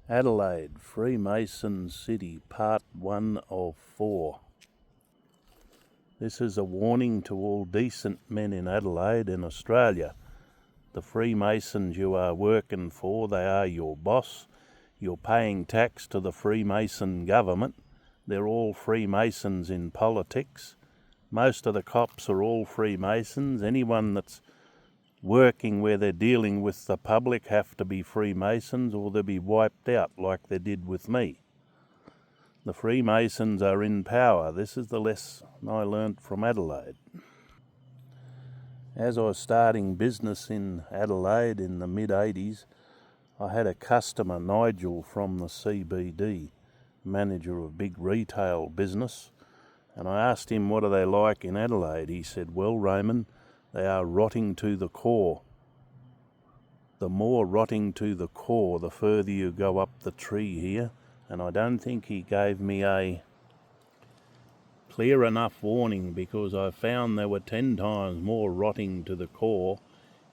Adelaide Freemason City, Part 1 of 4. This is a warning to all decent men in Adelaide and Australia. The Freemasons you are working for, they are your boss. You're paying tax to the Freemason government. They're all Freemasons in politics. Most of the cops are all Freemasons. Anyone that's working where they're dealing with the public have to be Freemasons or they'll be wiped out like they did with me. The Freemasons are in power. This is the lesson I learnt from Adelaide. As I was starting business in Adelaide in the mid-80s, I had a customer, Nigel from the CBD, manager of big retail business, and I asked him what are they like in Adelaide. He said, well, Raymond, they are rotting to the core. The more rotting to the core, the further you go up the tree here. And I don't think he gave me a clear enough warning, because I found there were 10 times more rotting to the core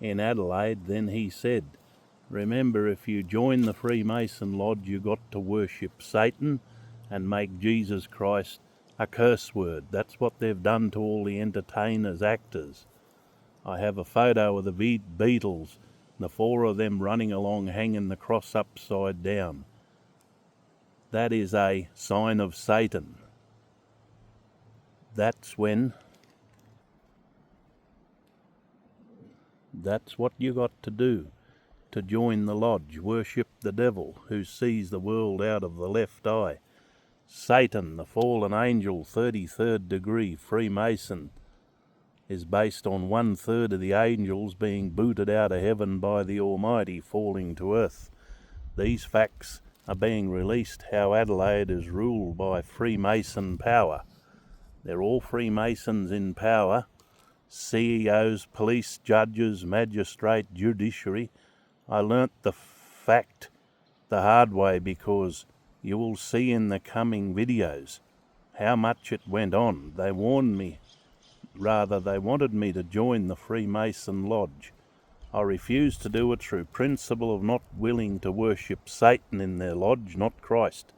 in Adelaide than he said. Remember, if you join the Freemason Lodge, you got to worship Satan and make Jesus Christ a curse word. That's what they've done to all the entertainers, actors. I have a photo of the Beatles, the 4 of them running along hanging the cross upside down. That is a sign of Satan. That's what you got to do to join the lodge. Worship the devil who sees the world out of the left eye. Satan, the fallen angel, 33rd degree Freemason, is based on 1/3 of the angels being booted out of heaven by the Almighty, falling to earth. These facts are being released, how Adelaide is ruled by Freemason power. They're all Freemasons in power. CEOs, police, judges, magistrate, judiciary. I learnt the fact the hard way, because you will see in the coming videos how much it went on. They warned me. They wanted me to join the Freemason Lodge. I refused to do it through principle of not willing to worship Satan in their lodge, not Christ.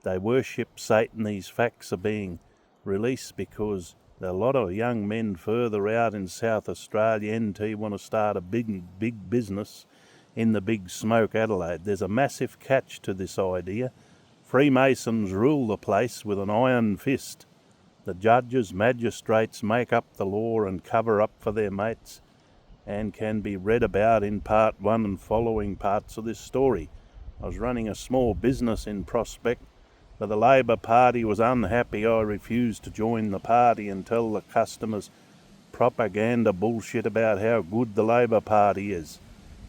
They worship Satan. These facts are being released because a lot of young men further out in South Australia, NT, want to start a big business in the big smoke Adelaide. There's a massive catch to this idea. Freemasons rule the place with an iron fist. The judges, magistrates make up the law and cover up for their mates, and can be read about in part 1 and following parts of this story. I was running a small business in Prospect, but the Labor Party was unhappy. I refused to join the party and tell the customers propaganda bullshit about how good the Labor Party is.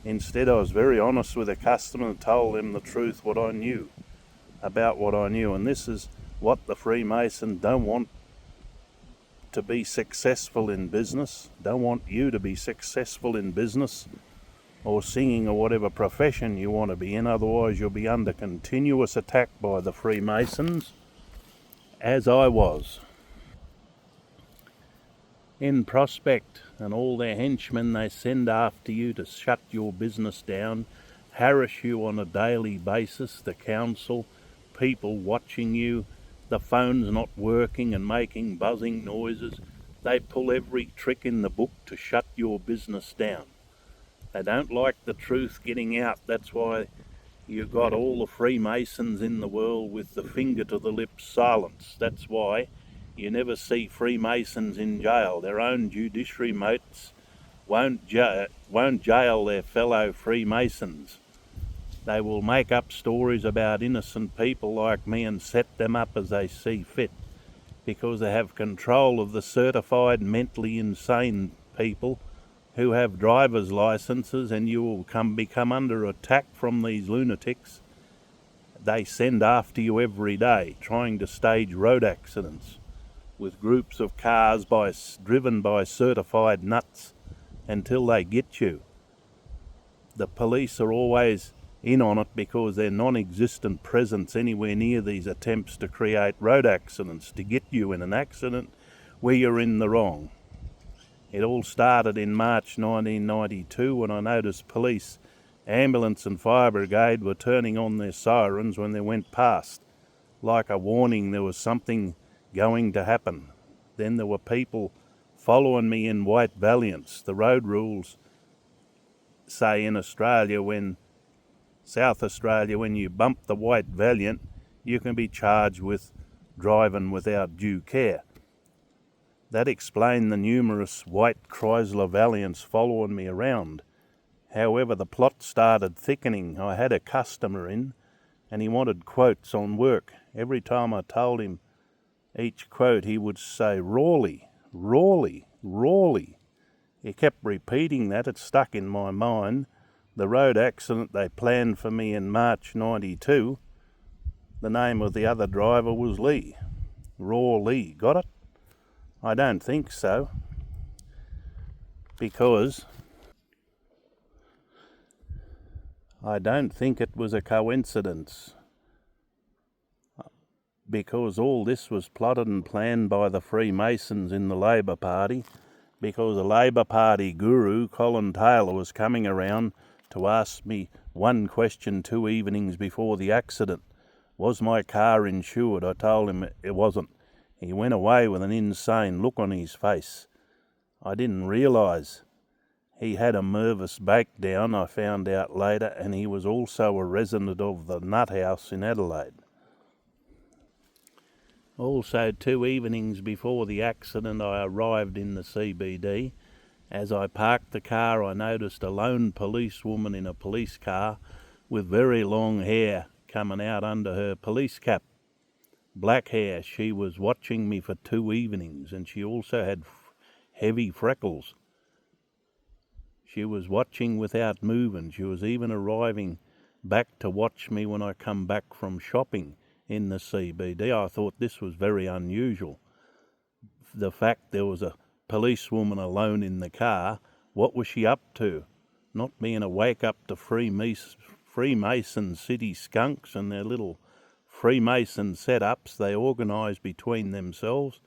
Instead, I was very honest with the customer and told them the truth, what I knew about what I knew. And this is what the Freemasons don't want to be successful in business, don't want you to be successful in business or singing or whatever profession you want to be in. Otherwise you'll be under continuous attack by the Freemasons, as I was. In Prospect, and all their henchmen, they send after you to shut your business down, harass you on a daily basis, the council, people watching you, the phone's not working and making buzzing noises. They pull every trick in the book to shut your business down. They don't like the truth getting out. That's why you got all the Freemasons in the world with the finger to the lips silence. That's why you never see Freemasons in jail. Their own judiciary mates won't jail their fellow Freemasons. They will make up stories about innocent people like me and set them up as they see fit, because they have control of the certified mentally insane people who have driver's licenses, and you will become under attack from these lunatics. They send after you every day, trying to stage road accidents with groups of cars driven by certified nuts until they get you. The police are always in on it because they're non-existent presence anywhere near these attempts to create road accidents, to get you in an accident where you're in the wrong. It all started in March 1992 when I noticed police Ambulance and fire brigade were turning on their sirens when they went past, like a warning there was something going to happen. Then there were people following me in white Valiants. The road rules say in South Australia, when you bump the white Valiant, you can be charged with driving without due care. That explained the numerous white Chrysler Valiants following me around. However, the plot started thickening. I had a customer in, and he wanted quotes on work. Every time I told him each quote, he would say, "Rawley, Rawley, Rawley." He kept repeating that. It stuck in my mind. The road accident they planned for me in March 92, the name of the other driver was Lee. Raw Lee. Got it? I don't think so. Because I don't think it was a coincidence. Because all this was plotted and planned by the Freemasons in the Labor Party, because the Labor Party guru, Colin Taylor, was coming around to ask me one question 2 evenings before the accident. Was my car insured? I told him it wasn't. He went away with an insane look on his face. I didn't realise he had a nervous breakdown, I found out later, and he was also a resident of the Nut House in Adelaide. Also, 2 evenings before the accident, I arrived in the CBD. As I parked the car, I noticed a lone policewoman in a police car with very long hair coming out under her police cap. Black hair. She was watching me for 2 evenings, and she also had heavy freckles. She was watching without moving. She was even arriving back to watch me when I come back from shopping in the CBD. I thought this was very unusual. The fact there was a policewoman alone in the car, what was she up to? Not being a wake up to Freemason city skunks and their little Freemason setups they organise between themselves.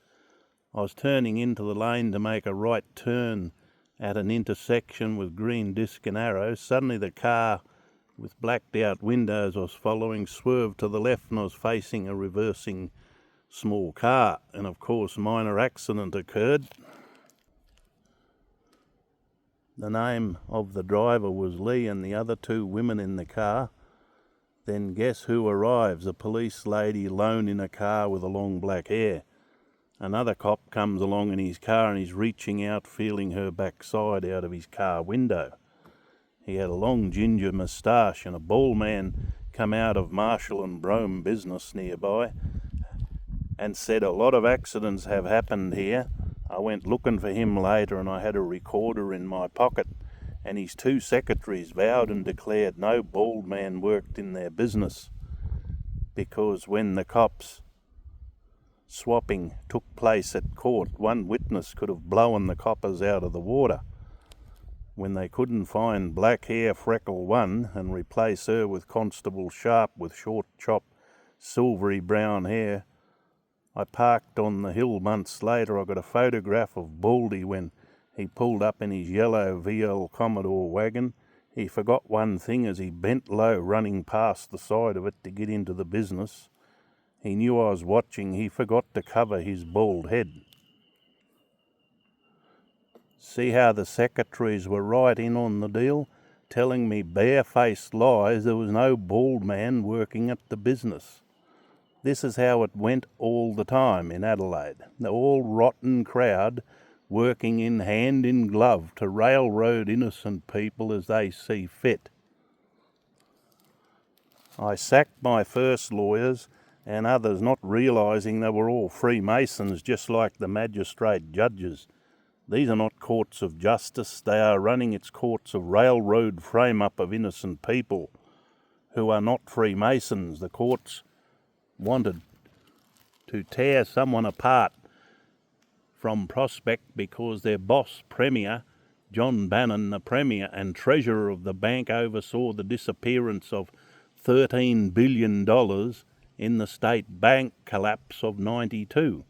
I was turning into the lane to make a right turn at an intersection with green disc and arrows. Suddenly the car with blacked out windows I was following swerved to the left, and I was facing a reversing small car, and of course minor accident occurred. The name of the driver was Lee and the other 2 women in the car. Then guess who arrives? A police lady alone in a car with a long black hair. Another cop comes along in his car and he's reaching out, feeling her backside out of his car window. He had a long ginger moustache, and a bald man come out of Marshall and Brome business nearby and said, "A lot of accidents have happened here." I went looking for him later, and I had a recorder in my pocket, and his 2 secretaries vowed and declared no bald man worked in their business, because when the cops swapping took place at court, one witness could have blown the coppers out of the water. When they couldn't find black hair freckle 1 and replace her with Constable Sharp with short chopped silvery brown hair, I parked on the hill months later. I got a photograph of Baldy when he pulled up in his yellow VL Commodore wagon. He forgot one thing as he bent low running past the side of it to get into the business. He knew I was watching. He forgot to cover his bald head. See how the secretaries were right in on the deal, telling me barefaced lies there was no bald man working at the business. This is how it went all the time in Adelaide. The all rotten crowd working in hand in glove to railroad innocent people as they see fit. I sacked my first lawyers and others, not realising they were all Freemasons, just like the magistrate judges. These are not courts of justice. They are running its courts of railroad frame-up of innocent people who are not Freemasons. The courts wanted to tear someone apart from Prospect because their boss, Premier, John Bannon, the Premier and Treasurer of the bank, oversaw the disappearance of $13 billion in the state bank collapse of 92.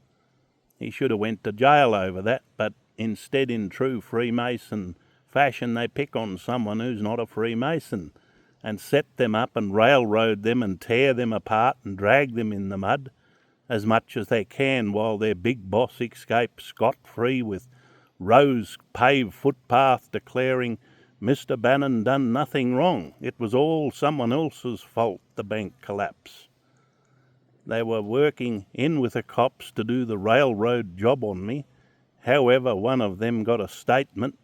He should have went to jail over that, but instead, in true Freemason fashion, they pick on someone who's not a Freemason. and set them up and railroad them and tear them apart and drag them in the mud as much as they can while their big boss escapes scot-free with rose-paved footpath declaring Mr. Bannon done nothing wrong. It was all someone else's fault the bank collapse. They were working in with the cops to do the railroad job on me. However, one of them got a statement,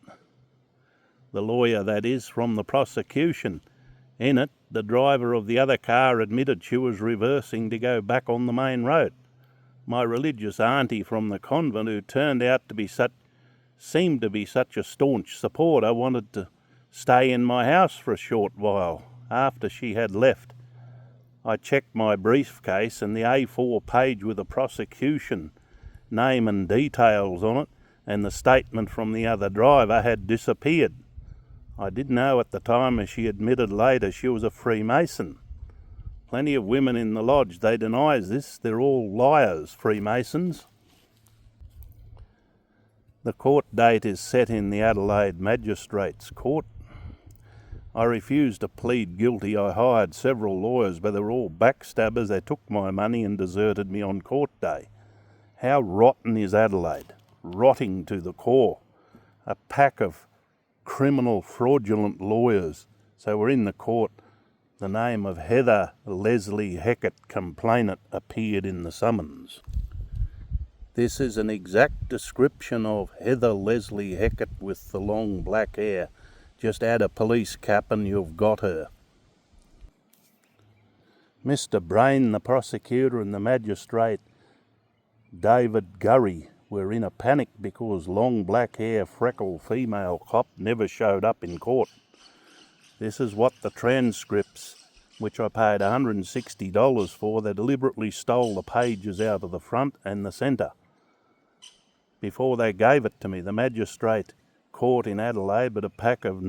the lawyer that is, from the prosecution. In it, the driver of the other car admitted she was reversing to go back on the main road. My religious auntie from the convent, who turned out to be seemed to be such a staunch supporter, wanted to stay in my house for a short while after she had left. I checked my briefcase and the A4 page with the prosecution name and details on it and the statement from the other driver had disappeared. I didn't know at the time, as she admitted later, she was a Freemason. Plenty of women in the lodge, they deny this. They're all liars, Freemasons. The court date is set in the Adelaide Magistrates Court. I refused to plead guilty. I hired several lawyers, but they were all backstabbers. They took my money and deserted me on court day. How rotten is Adelaide? Rotting to the core. A pack of criminal fraudulent lawyers. So we're in the court. The name of Heather Leslie Heckett, complainant, appeared in the summons. This is an exact description of Heather Leslie Heckett with the long black hair. Just add a police cap and you've got her. Mr. Brain, the prosecutor, and the magistrate, David Gurry, were in a panic because long black hair, freckle female cop never showed up in court. This is what the transcripts, which I paid $160 for, they deliberately stole the pages out of the front and the centre. Before they gave it to me, the magistrate caught in Adelaide but a pack of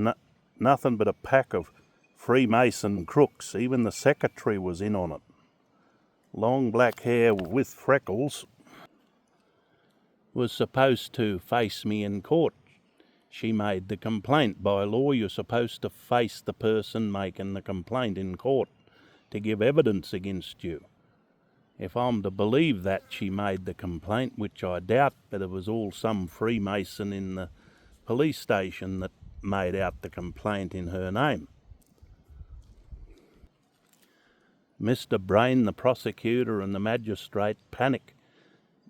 nothing but a pack of Freemason crooks. Even the secretary was in on it. Long black hair with freckles was supposed to face me in court. She made the complaint. By law, you're supposed to face the person making the complaint in court to give evidence against you. If I'm to believe that she made the complaint, which I doubt, but it was all some Freemason in the police station that made out the complaint in her name. Mr. Brain, the prosecutor, and the magistrate panic.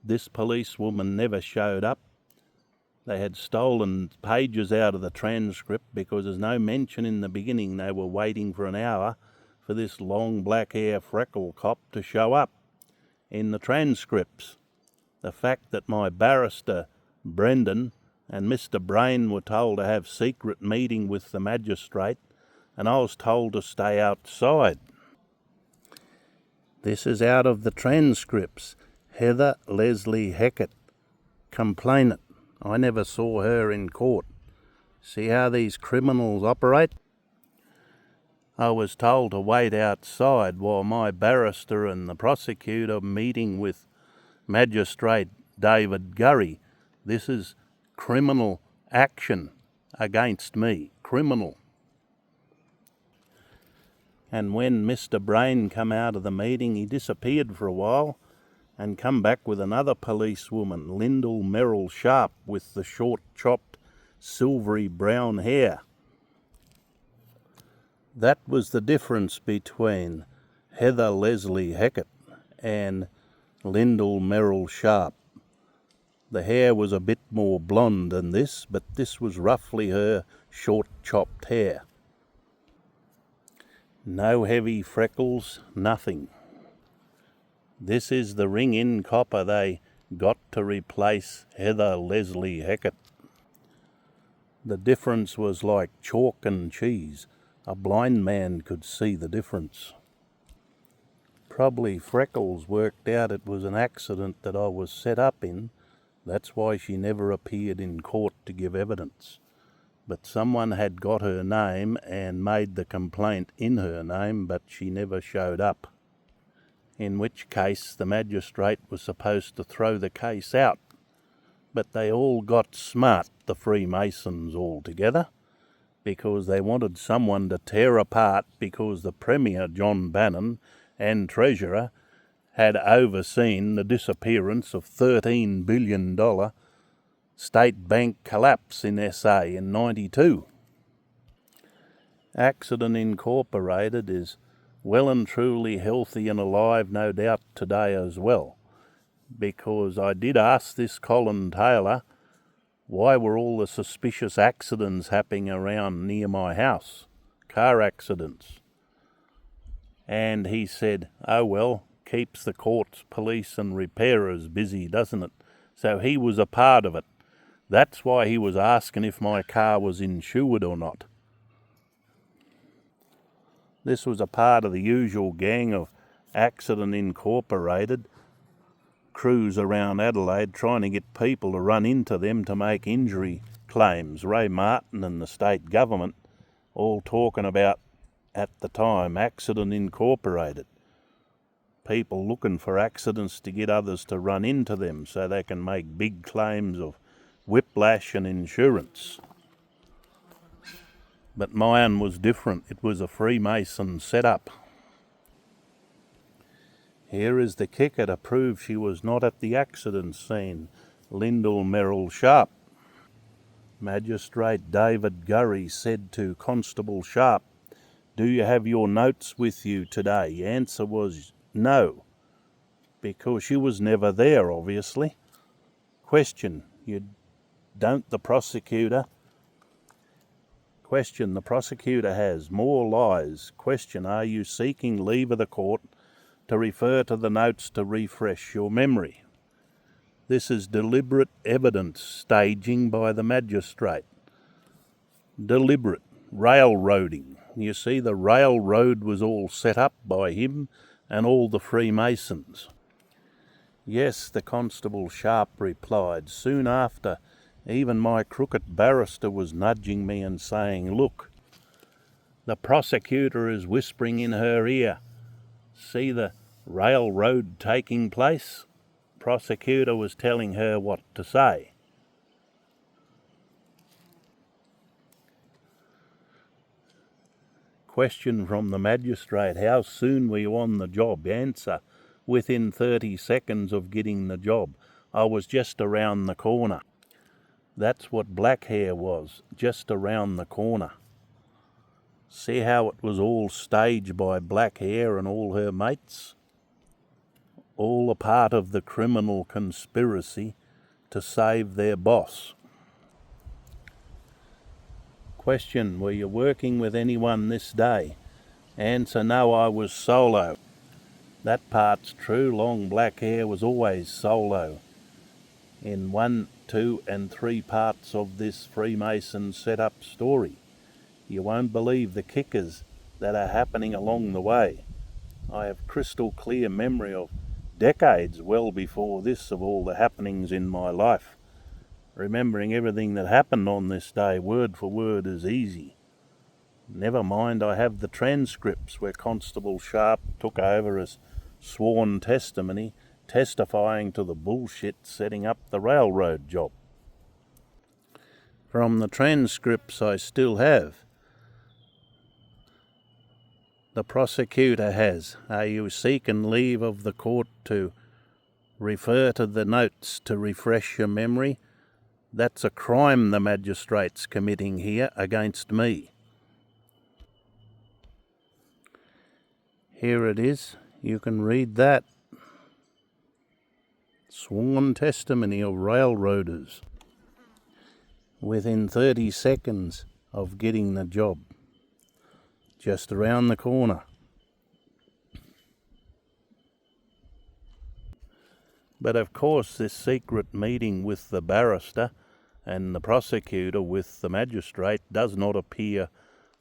This policewoman never showed up. They had stolen pages out of the transcript because there's no mention in the beginning they were waiting for an hour for this long black hair freckle cop to show up. In the transcripts, the fact that my barrister, Brendan, and Mr. Brain were told to have secret meeting with the magistrate, and I was told to stay outside. This is out of the transcripts. Heather Leslie Heckett, complainant. I never saw her in court. See how these criminals operate? I was told to wait outside while my barrister and the prosecutor meeting with Magistrate David Gurry. This is criminal action against me. Criminal. And when Mr. Brain come out of the meeting, he disappeared for a while and come back with another policewoman, Lyndall Merrill Sharp, with the short chopped silvery brown hair. That was the difference between Heather Leslie Heckett and Lyndall Merrill Sharp. The hair was a bit more blonde than this, but this was roughly her short chopped hair. No heavy freckles, nothing. This is the ring-in copper they got to replace Heather Leslie Heckett. The difference was like chalk and cheese. A blind man could see the difference. Probably Freckles worked out it was an accident that I was set up in. That's why she never appeared in court to give evidence. But someone had got her name and made the complaint in her name, but she never showed up. In which case the magistrate was supposed to throw the case out. But they all got smart, the Freemasons all together, because they wanted someone to tear apart because the Premier, John Bannon, and Treasurer had overseen the disappearance of $13 billion state bank collapse in SA in 92. Accident Incorporated is well and truly healthy and alive, no doubt, today as well, because I did ask this Colin Taylor, why were all the suspicious accidents happening around near my house, car accidents? And he said, oh well, keeps the courts, police and repairers busy, doesn't it? So he was a part of it. That's why he was asking if my car was insured or not. This was a part of the usual gang of Accident Incorporated crews around Adelaide trying to get people to run into them to make injury claims. Ray Martin and the state government all talking about, at the time, Accident Incorporated. People looking for accidents to get others to run into them so they can make big claims of whiplash and insurance. But mine was different. It was a Freemason setup. Here is the kicker to prove she was not at the accident scene. Lyndall Merrill Sharp. Magistrate David Gurry said to Constable Sharp, do you have your notes with you today? Answer was no, because she was never there, obviously. Question, don't the prosecutor? Question, the prosecutor has more lies. Question, are you seeking leave of the court to refer to the notes to refresh your memory? This is deliberate evidence staging by the magistrate. Deliberate railroading. You see, the railroad was all set up by him and all the Freemasons. Yes, the Constable Sharp replied. Soon after, even my crooked barrister was nudging me and saying, look, the prosecutor is whispering in her ear. See the railroad taking place? Prosecutor was telling her what to say. Question from the magistrate, how soon were you on the job? Answer, within 30 seconds of getting the job. I was just around the corner. That's what black hair was, just around the corner. See how it was all staged by black hair and all her mates? All a part of the criminal conspiracy to save their boss. Question, were you working with anyone this day? Answer, no, I was solo. That part's true, long black hair was always solo. In 1, 2 and 3 parts of this Freemason set-up story. You won't believe the kickers that are happening along the way. I have crystal clear memory of decades well before this of all the happenings in my life. Remembering everything that happened on this day word for word is easy. Never mind, I have the transcripts where Constable Sharp took over as sworn testimony, testifying to the bullshit setting up the railroad job. From the transcripts I still have, the prosecutor has, are you seeking leave of the court to refer to the notes to refresh your memory? That's a crime the magistrate's committing here against me. Here it is. You can read that. Sworn testimony of railroaders within 30 seconds of getting the job. Just around the corner. But of course this secret meeting with the barrister and the prosecutor with the magistrate does not appear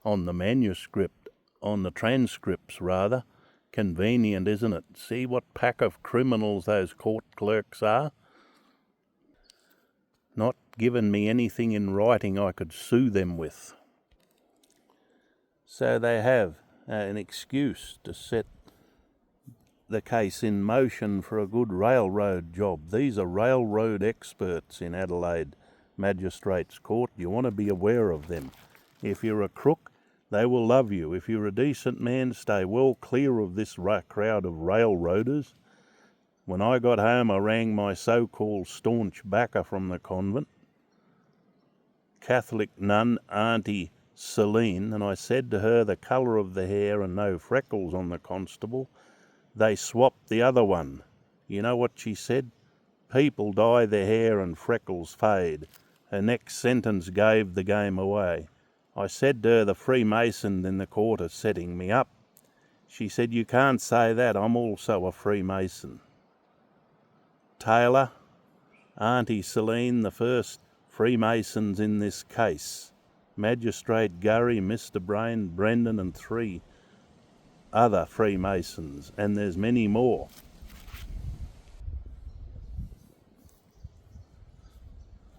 on the manuscript, on the transcripts rather. Convenient, isn't it? See what pack of criminals those court clerks are? Not given me anything in writing I could sue them with. So they have an excuse to set the case in motion for a good railroad job. These are railroad experts in Adelaide Magistrates Court. You want to be aware of them. If you're a crook, they will love you. If you're a decent man, stay well clear of this crowd of railroaders. When I got home, I rang my so-called staunch backer from the convent, Catholic nun Auntie Celine, and I said to her the colour of the hair and no freckles on the constable. They swapped the other one. You know what she said? People dye their hair and freckles fade. Her next sentence gave the game away. I said to her the Freemason in the court are setting me up. She said, you can't say that, I'm also a Freemason. Taylor, Auntie Celine, the first Freemasons in this case. Magistrate Gurry, Mr. Brain, Brendan and 3 other Freemasons, and there's many more.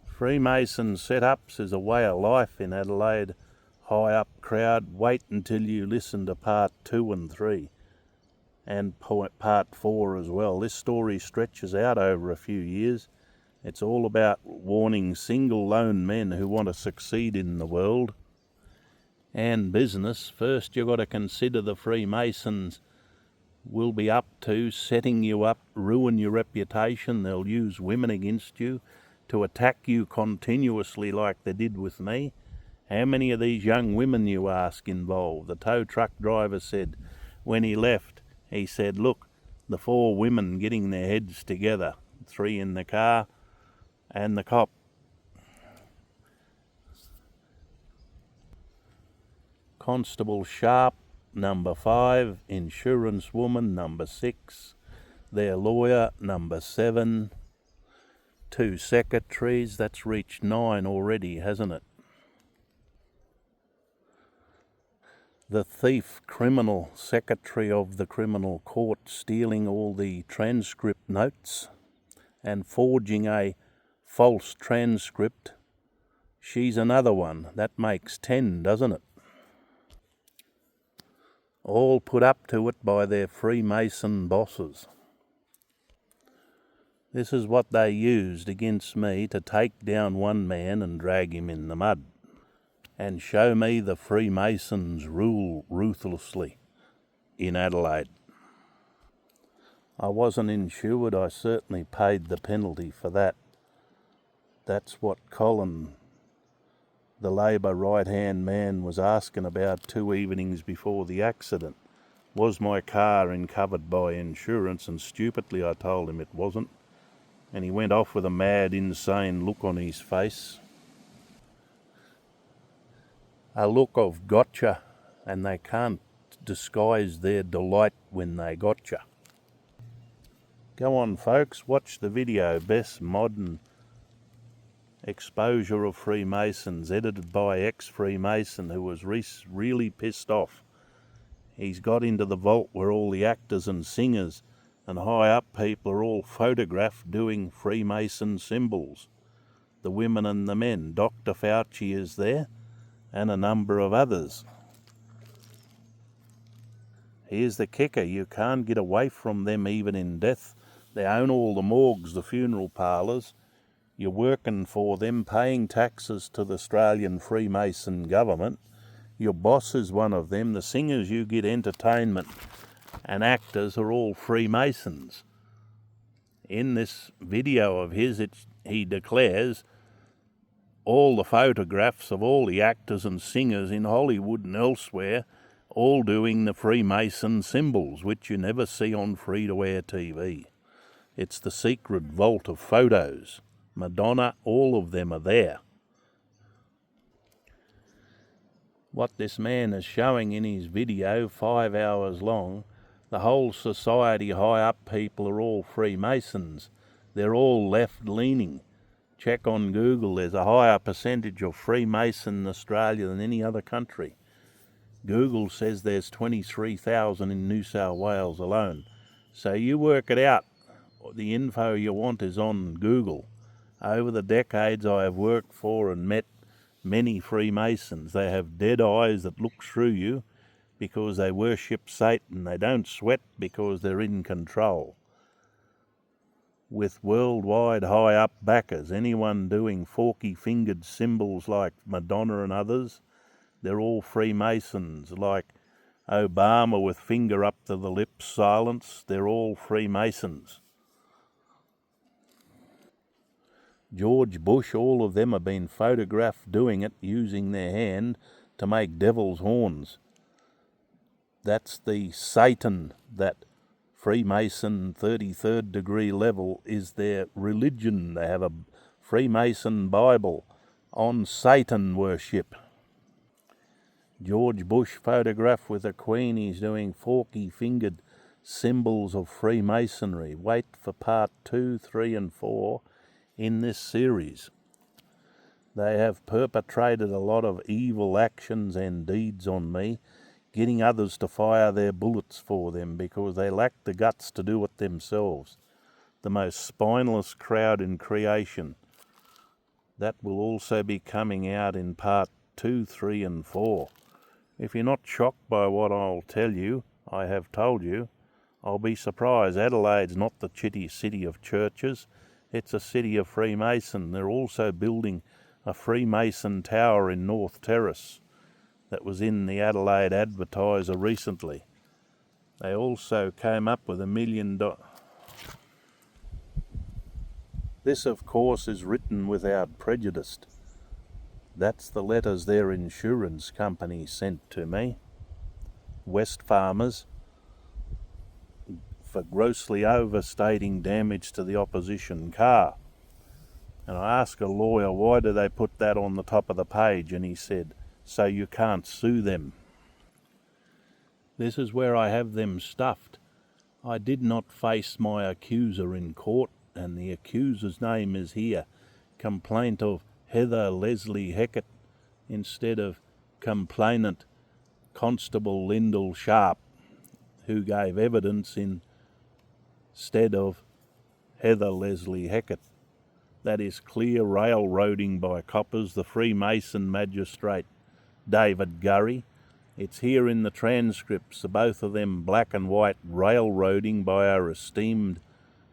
Freemason set-ups is a way of life in Adelaide. High up crowd, wait until you listen to part 2 and 3 and part 4 as well. This story stretches out over a few years. It's all about warning single lone men who want to succeed in the world and business. First you've got to consider the Freemasons will be up to setting you up, ruin your reputation. They'll use women against you to attack you continuously like they did with me. How many of these young women, you ask, involved? The tow truck driver said when he left, he said, look, the 4 women getting their heads together, 3 in the car and the cop. Constable Sharp, number 5, insurance woman, number 6, their lawyer, number 7, 2 secretaries, that's reached 9 already, hasn't it? The thief criminal secretary of the criminal court stealing all the transcript notes and forging a false transcript. She's another one. That makes 10, doesn't it? All put up to it by their Freemason bosses. This is what they used against me to take down one man and drag him in the mud and show me the Freemasons rule ruthlessly in Adelaide. I wasn't insured, I certainly paid the penalty for that. That's what Colin, the Labor right-hand man, was asking about 2 evenings before the accident. Was my car covered by insurance? And stupidly I told him it wasn't. And he went off with a mad, insane look on his face. A look of gotcha, and they can't disguise their delight when they gotcha. Go on folks, watch the video, Best Modern Exposure of Freemasons, edited by ex-Freemason who was really pissed off. He's got into the vault where all the actors and singers and high up people are all photographed doing Freemason symbols. The women and the men. Dr. Fauci is there and a number of others. Here's the kicker, you can't get away from them even in death. They own all the morgues, the funeral parlours. You're working for them, paying taxes to the Australian Freemason government. Your boss is one of them. The singers you get entertainment and actors are all Freemasons. In this video of his, he declares all the photographs of all the actors and singers in Hollywood and elsewhere all doing the Freemason symbols, which you never see on free-to-air TV. It's the secret vault of photos. Madonna, all of them are there. What this man is showing in his video, 5 hours long, the whole society high up people are all Freemasons. They're all left-leaning. Check on Google, there's a higher percentage of Freemason in Australia than any other country. Google says there's 23,000 in New South Wales alone. So you work it out. The info you want is on Google. Over the decades I have worked for and met many Freemasons. They have dead eyes that look through you because they worship Satan. They don't sweat because they're in control. With worldwide high-up backers, anyone doing forky-fingered symbols like Madonna and others, they're all Freemasons, like Obama with finger up to the lips, silence, they're all Freemasons. George Bush, all of them have been photographed doing it, using their hand to make devil's horns. That's the Satan, that Freemason 33rd degree level is their religion. They have a Freemason Bible on Satan worship. George Bush photograph with a queen, he's doing forky-fingered symbols of Freemasonry. Wait for part 2, 3 and 4 in this series. They have perpetrated a lot of evil actions and deeds on me, getting others to fire their bullets for them because they lack the guts to do it themselves. The most spineless crowd in creation. That will also be coming out in part 2, 3 and 4. If you're not shocked by what I'll tell you, I have told you, I'll be surprised. Adelaide's not the chitty city of churches. It's a city of Freemason. They're also building a Freemason tower in North Terrace that was in the Adelaide Advertiser recently. They also came up with $1 million. This, of course, is written without prejudice. That's the letters their insurance company sent to me. Wesfarmers, for grossly overstating damage to the opposition car. And I asked a lawyer, why do they put that on the top of the page? And he said, so you can't sue them. This is where I have them stuffed. I did not face my accuser in court, and the accuser's name is here. Complaint of Heather Leslie Heckett instead of complainant Constable Lyndall Sharp, who gave evidence instead of Heather Leslie Heckett. That is clear railroading by coppers, the Freemason magistrate David Gurry. It's here in the transcripts, both of them black and white, railroading by our esteemed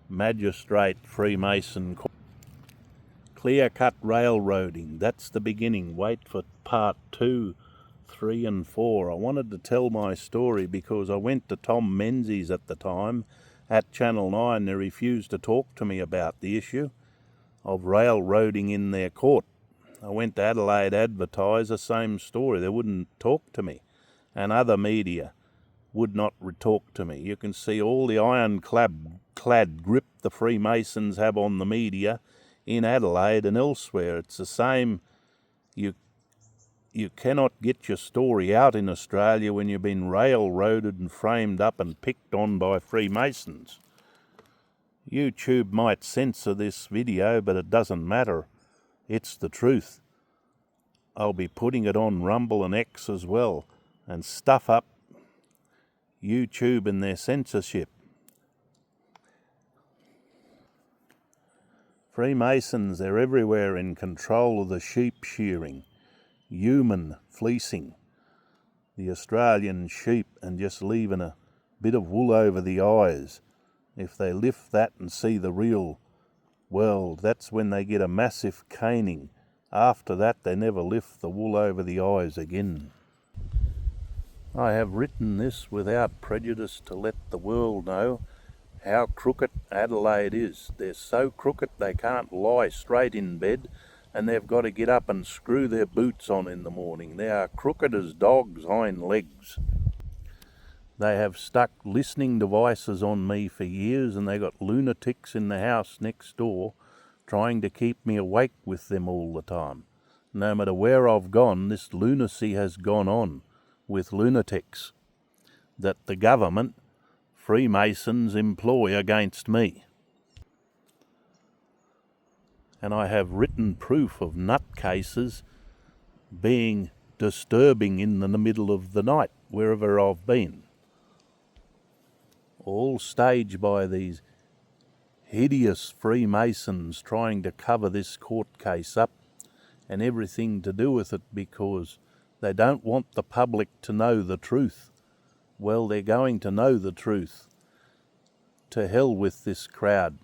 magistrate Freemason. Clear-cut railroading, that's the beginning. Wait for part 2, 3 and 4. I wanted to tell my story because I went to Tom Menzies at the time at Channel 9. They refused to talk to me about the issue of railroading in their court. I went to Adelaide Advertiser, same story. They wouldn't talk to me. And other media would not talk to me. You can see all the ironclad grip the Freemasons have on the media in Adelaide and elsewhere. It's the same. You cannot get your story out in Australia when you've been railroaded and framed up and picked on by Freemasons. YouTube might censor this video, but it doesn't matter. It's the truth. I'll be putting it on Rumble and X as well, and stuff up YouTube and their censorship. Freemasons, they're everywhere, in control of the sheep shearing, human fleecing the Australian sheep and just leaving a bit of wool over the eyes. If they lift that and see the real world, that's when they get a massive caning. After that, they never lift the wool over the eyes again. I have written this without prejudice to let the world know how crooked Adelaide is. They're so crooked they can't lie straight in bed, and they've got to get up and screw their boots on in the morning. They are crooked as dogs' hind legs. They have stuck listening devices on me for years, and they got lunatics in the house next door trying to keep me awake with them all the time. No matter where I've gone, this lunacy has gone on with lunatics that the government, Freemasons, employ against me. And I have written proof of nutcases being disturbing in the middle of the night, wherever I've been. All staged by these hideous Freemasons trying to cover this court case up and everything to do with it because they don't want the public to know the truth. Well, they're going to know the truth. To hell with this crowd.